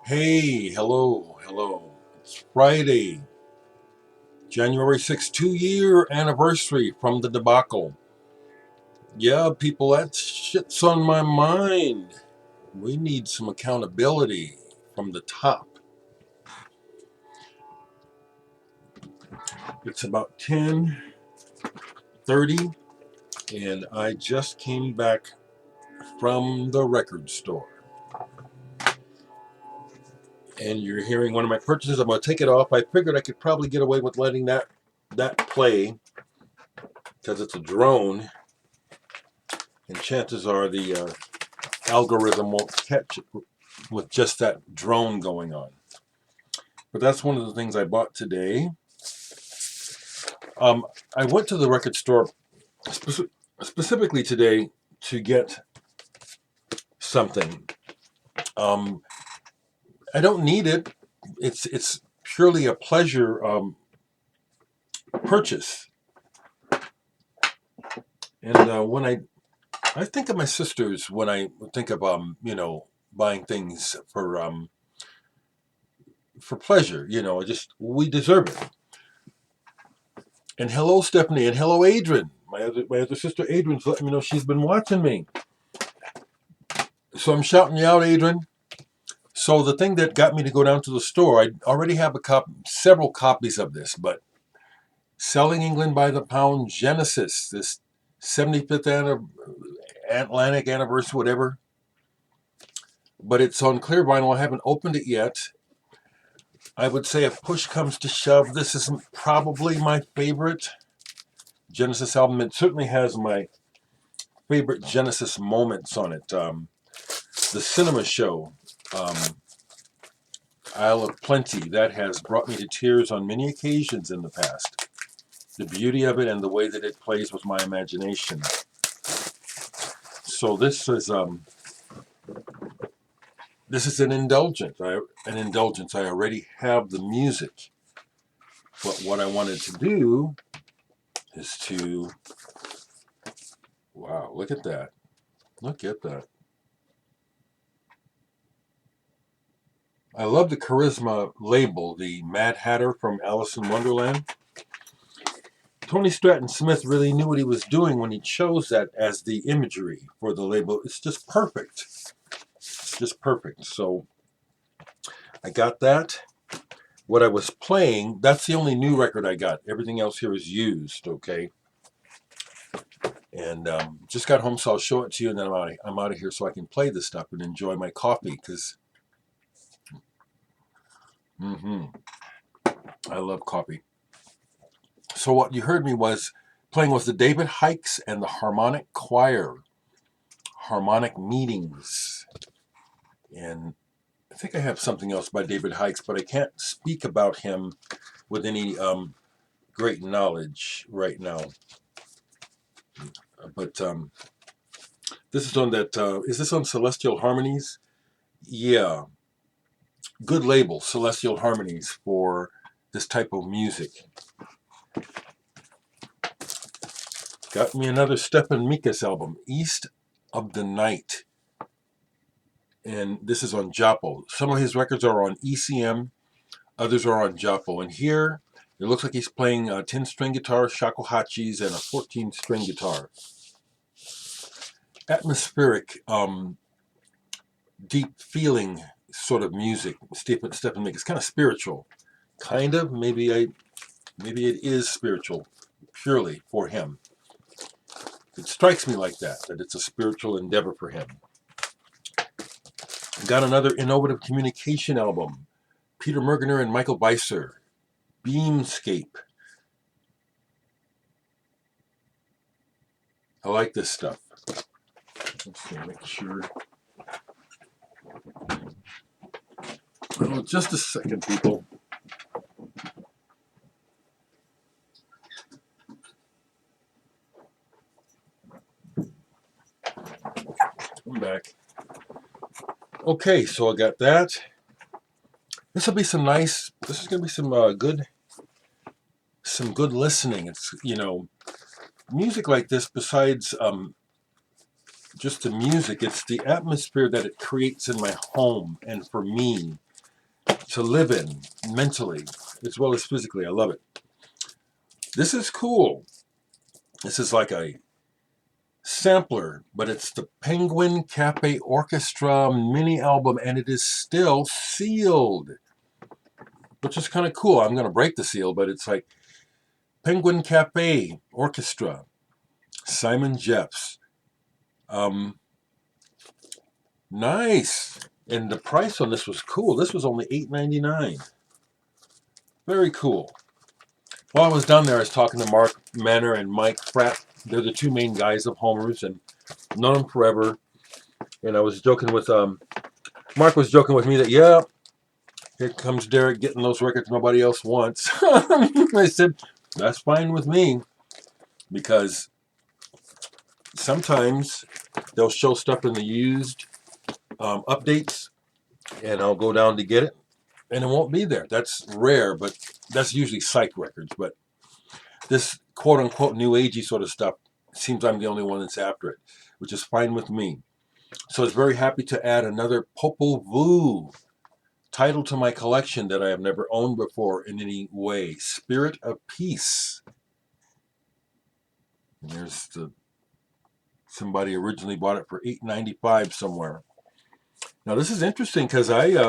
Hey, hello. It's Friday, January 6th, 2-year anniversary from the debacle. Yeah, people, that shit's on my mind. We need some accountability from the top. It's about 10:30, and I just came back from the record store. And you're hearing one of my purchases. I'm going to take it off. I figured I could probably get away with letting that play because it's a drone, and chances are the algorithm won't catch it with just that drone going on. But that's one of the things I bought today. I went to the record store specifically today to get something. I don't need it. It's purely a pleasure purchase. And when I think of my sisters when I think of buying things for pleasure. We deserve it. And hello, Stephanie, and hello, Adrian. My other sister, Adrian's letting me know she's been watching me. So I'm shouting you out, Adrian. So the thing that got me to go down to the store, I already have several copies of this, but Selling England by the Pound Genesis, this 75th Atlantic anniversary, whatever. But it's on clear vinyl. I haven't opened it yet. I would say if push comes to shove, this isn't probably my favorite Genesis album. It certainly has my favorite Genesis moments on it. The Cinema Show, Isle of Plenty, that has brought me to tears on many occasions in the past. The beauty of it and the way that it plays with my imagination. So this is an indulgence. I already have the music. But what I wanted to do is to... Wow, look at that. Look at that. I love the Charisma label, the Mad Hatter from Alice in Wonderland. Tony Stratton Smith really knew what he was doing when he chose that as the imagery for the label. It's just perfect. It's just perfect. So I got that. What I was playing, that's the only new record I got. Everything else here is used, okay? And just got home, so I'll show it to you, and then I'm out of here so I can play this stuff and enjoy my coffee, because I love coffee. So what you heard me was playing with the David Hykes and the Harmonic Choir, Harmonic Meetings. And I think I have something else by David Hykes, but I can't speak about him with any great knowledge right now. But this is on that, is this on Celestial Harmonies? Yeah. Good label, Celestial Harmonies, for this type of music. Got me another Stefan Micus album, East of the Night. And this is on Japo. Some of his records are on ECM, others are on Japo. And here, it looks like he's playing a 10-string guitar, shakuhachis, and a 14-string guitar. Atmospheric, deep feeling sort of music. Stefan Micus, kind of spiritual. Kind of, maybe it is spiritual, purely for him. It strikes me like that it's a spiritual endeavor for him. Got another innovative communication album. Peter Mergener and Michael Beiser. Beamscape. I like this stuff. Let's see, make sure. Oh, just a second, people. I'm back. Okay, so I got that. This is going to be some good listening. It's, music like this, besides just the music, it's the atmosphere that it creates in my home and for me to live in mentally as well as physically. I love it. This is cool. This is like a sampler, but it's the Penguin Cafe Orchestra mini album, and it is still sealed, which is kind of cool. I'm going to break the seal, but it's like Penguin Cafe Orchestra, Simon Jeffs. Nice. And the price on this was cool. This was only $8.99. Very cool. While I was down there, I was talking to Mark Manor and Mike Pratt. They're the two main guys of Homer's, and known them forever. And I was joking with Mark was joking with me that, yeah, here comes Dereck getting those records nobody else wants. I said, that's fine with me, because sometimes they'll show stuff in the used updates, and I'll go down to get it, and it won't be there. That's rare, but that's usually psych records. But this quote-unquote new agey sort of stuff, seems I'm the only one that's after it, which is fine with me. So I was very happy to add another Popol Vuh title to my collection that I have never owned before in any way. Spirit of Peace. And there's somebody originally bought it for $8.95 somewhere. Now this is interesting because I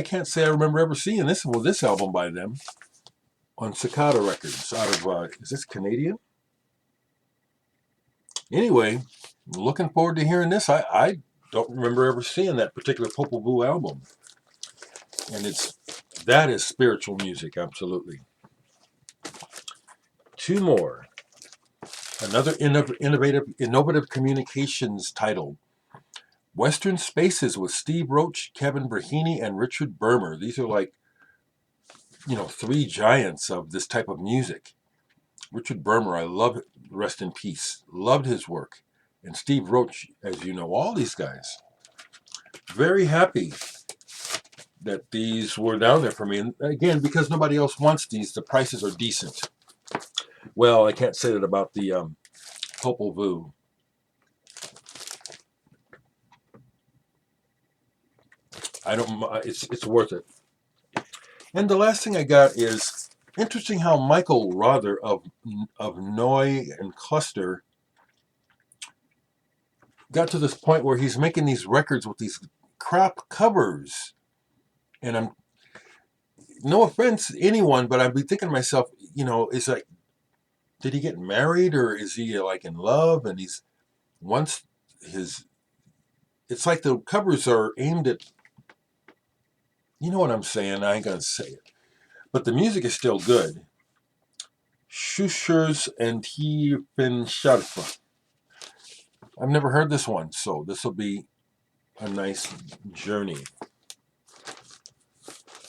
can't say I remember ever seeing this album by them on Cicada Records out of is this Canadian? Anyway, looking forward to hearing this. I don't remember ever seeing that particular Popol Vuh album, and that is spiritual music, absolutely. Two more. Another innovative communications title. Western Spaces with Steve Roach, Kevin Braheny, and Richard Burmer. These are like, three giants of this type of music. Richard Burmer, I love it. Rest in peace. Loved his work. And Steve Roach, as you know, all these guys. Very happy that these were down there for me. And again, because nobody else wants these, the prices are decent. Well, I can't say that about the Popol Vuh. It's worth it. And the last thing I got is interesting how Michael Rother of Noy and Cluster got to this point where he's making these records with these crap covers. And I'm, no offense to anyone, but I'd be thinking to myself, it's like, did he get married, or is he like in love? And it's like the covers are aimed at, you know what I'm saying? I ain't going to say it. But the music is still good. Schuschers and Tiefenscharfe. I've never heard this one, so this will be a nice journey.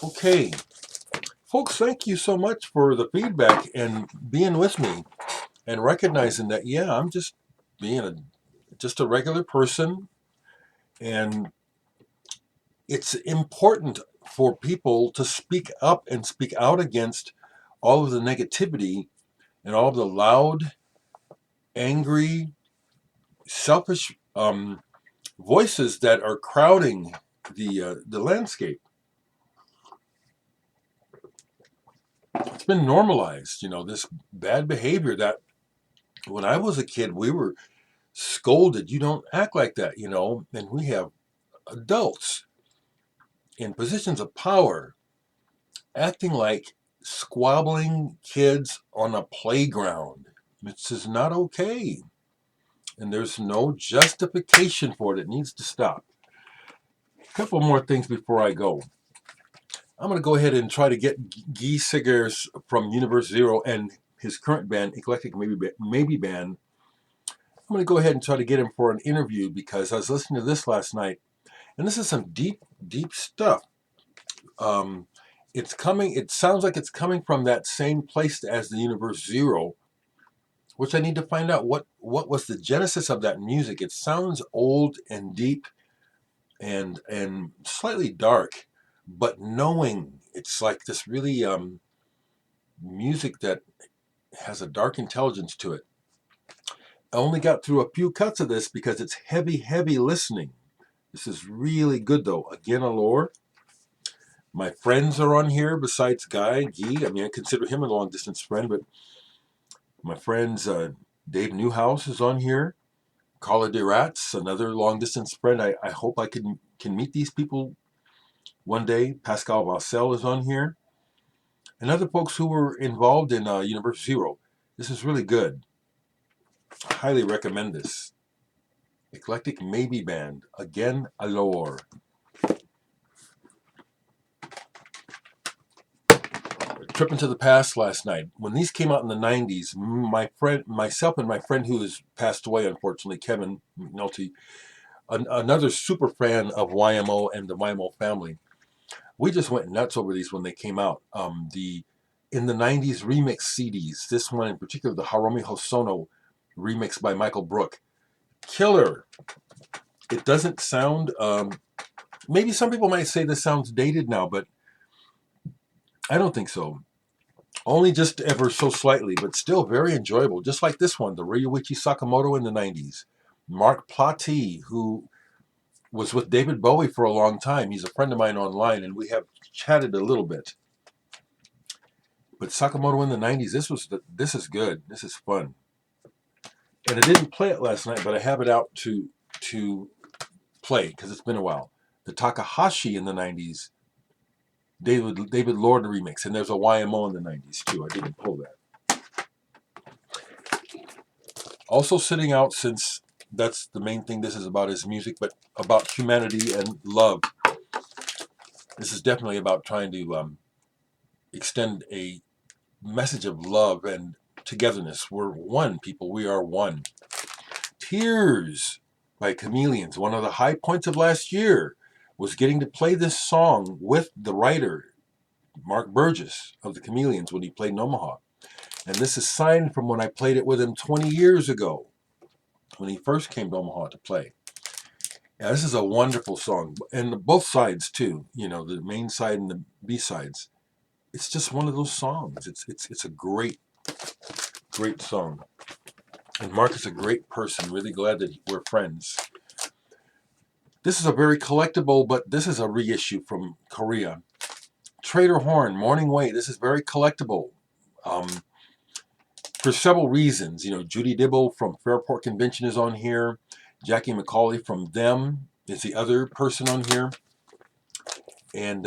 Okay. Folks, thank you so much for the feedback and being with me and recognizing that, yeah, I'm just being just a regular person, and it's important for people to speak up and speak out against all of the negativity and all of the loud, angry, selfish voices that are crowding the landscape. It's been normalized, this bad behavior that when I was a kid, we were scolded. You don't act like that, and we have adults in positions of power acting like squabbling kids on a playground. This is not okay. And there's no justification for it. It needs to stop. A couple more things before I go. I'm going to go ahead and try to get Guy Siggers from Universe Zero and his current band, Eclectic Maybe Band. I'm going to go ahead and try to get him for an interview, because I was listening to this last night, and this is some deep, deep stuff. It sounds like it's coming from that same place as the Universe Zero, which I need to find out what was the genesis of that music. It sounds old and deep and slightly dark, but knowing it's like this really music that has a dark intelligence to it. I only got through a few cuts of this because it's heavy, heavy listening. This is really good, though. Again, Allure. My friends are on here besides Guy. I mean, I consider him a long distance friend, but my friends, Dave Newhouse is on here. Carla DeRatz, another long distance friend. I hope I can meet these people one day. Pascal Vassell is on here. And other folks who were involved in Universe Zero. This is really good. I highly recommend this. Eclectic Maybe Band. Again, Allure. Trip into the past last night. When these came out in the 90s, myself and my friend who has passed away, unfortunately, Kevin McNulty, another super fan of YMO and the YMO family, we just went nuts over these when they came out. In the 90s remix CDs, this one in particular, the Hiromi Hosono remix by Michael Brook. Killer. It doesn't sound, maybe some people might say this sounds dated now, but I don't think so. Only just ever so slightly, but still very enjoyable. Just like this one, the Ryuichi Sakamoto in the 90s. Mark Plati, who was with David Bowie for a long time. He's a friend of mine online, and we have chatted a little bit. But Sakamoto in the 90s, this is good. This is fun. And I didn't play it last night, but I have it out to play because it's been a while. The Takahashi in the 90s, David Lord remix, and there's a YMO in the 90s too. I didn't pull that. Also sitting out, since that's the main thing this is about, is music, but about humanity and love. This is definitely about trying to extend a message of love and togetherness. We're one, people. We are one. Tears by Chameleons. One of the high points of last year was getting to play this song with the writer, Mark Burgess of the Chameleons, when he played in Omaha. And this is signed from when I played it with him 20 years ago, when he first came to Omaha to play. Yeah, this is a wonderful song. And both sides, too. You know, the main side and the B-sides. It's just one of those songs. It's a great, great song. And Mark is a great person. Really glad that we're friends. This is a very collectible, but this is a reissue from Korea. Trader Horne, Morning Way. This is very collectible. For several reasons. You know, Judy Dibble from Fairport Convention is on here. Jackie McCauley from Them is the other person on here. And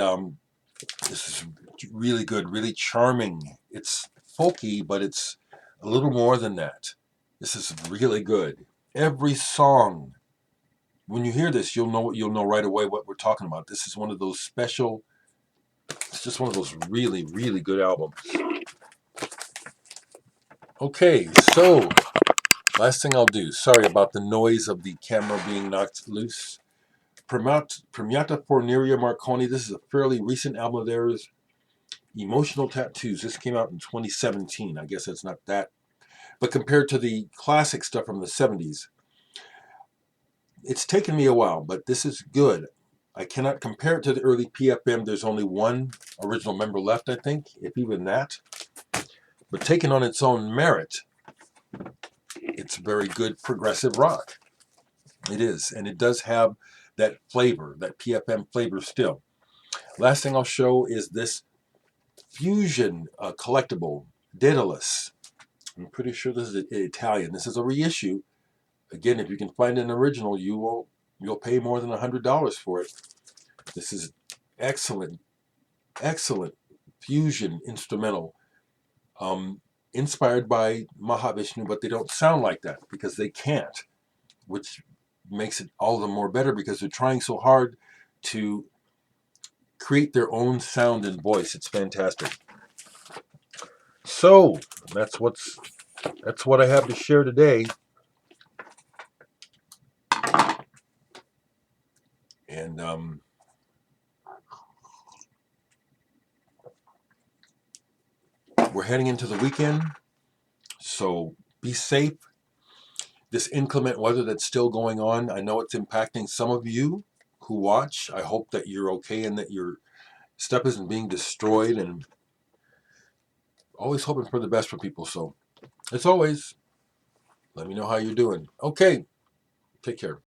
this is really good, really charming. It's folky, but it's a little more than that. This is really good. Every song, when you hear this, you'll know right away what we're talking about. This is one of those special, it's just one of those really, really good albums. Okay, so last thing I'll do. Sorry about the noise of the camera being knocked loose. Premiata Forneria Marconi. This is a fairly recent album of theirs. Emotional Tattoos. This came out in 2017. I guess that's not that. But compared to the classic stuff from the 70s, it's taken me a while, but this is good. I cannot compare it to the early PFM. There's only one original member left, I think, if even that. But taken on its own merit, it's very good progressive rock. It is, and it does have that flavor, that PFM flavor still. Last thing I'll show is this fusion collectible, Dedalus. I'm pretty sure this is Italian. This is a reissue. Again, if you can find an original, you'll pay more than $100 for it. This is excellent, excellent fusion instrumental, inspired by Mahavishnu, but they don't sound like that because they can't, which makes it all the more better because they're trying so hard to create their own sound and voice. It's fantastic. So that's what I have to share today. And we're heading into the weekend, so be safe. This inclement weather that's still going on, I know it's impacting some of you who watch. I hope that you're okay and that your stuff isn't being destroyed, and always hoping for the best for people. So as always, let me know how you're doing. Okay, take care.